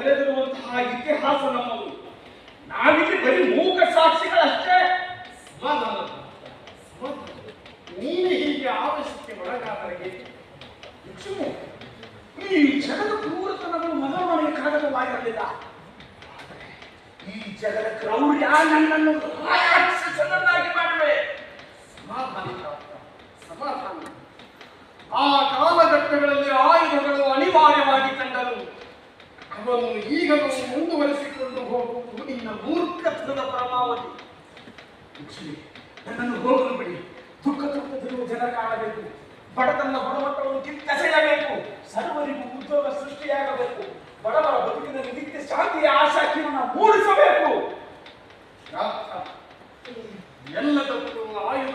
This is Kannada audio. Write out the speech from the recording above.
ಬರೆದಿರುವಂತಹ ಇತಿಹಾಸ ನಮ್ಮದು. ನಾವಿಲ್ಲಿ ಬರೀ ಮೂಕ ಸಾಕ್ಷಿಗಳಷ್ಟೇ. ನೀನು ಹೀಗೆ ಆವೇಶಕ್ಕೆ ಒಳಗಾದರೆ ಲಕ್ಷ್ಮಿ, ಈ ಜಗದ ಕ್ರೂರತನಗಳು ಮನೋಮನೆಗೆ ಕಾಗದವಾಗಿರಲಿಲ್ಲ. ಈ ಜಗದ ಕ್ರೌರ್ಯ ನನ್ನನ್ನು ರಾಕ್ಷಸನನ್ನಾಗಿ ಮಾಡುವೆ. ಸಮಾಧಾನ. ಆ ಕಾಲಘಟ್ಟಗಳಲ್ಲಿ ಆಯುಧಗಳು ಅನಿವಾರ್ಯವಾಗಿ ಕಂಡರು. ಅವನ್ನು ಈಗಲೂ ಮುಂದುವರಿಸಿಕೊಂಡು ಹೋಗುವುದು ನಿನ್ನ ಮೂರ್ಖತ್ವದ ಪರಮಾವಧಿ. ಲಕ್ಷ್ಮಿ, ನನ್ನನ್ನು ಹೋಗಲು ಬಿಡಿ. ದುಃಖ ದುಃಖದಿರುವ ಜನ ಕಾಣಬೇಕು. ಬಡತನ ಗುಣಮಟ್ಟವನ್ನು ಕಿತ್ತಸೆಯಬೇಕು. ಸರ್ವರಿಗೂ ಉದ್ಯೋಗ ಸೃಷ್ಟಿಯಾಗಬೇಕು. ಬಡವರ ಬದುಕಿನಲ್ಲಿ ನಿತ್ಯ ಶಾಂತಿಯ ಆಶಾ ಕಿರಣ ಮೂಡಿಸಬೇಕು. ಎಲ್ಲದಕ್ಕೂ ಆಯುಧ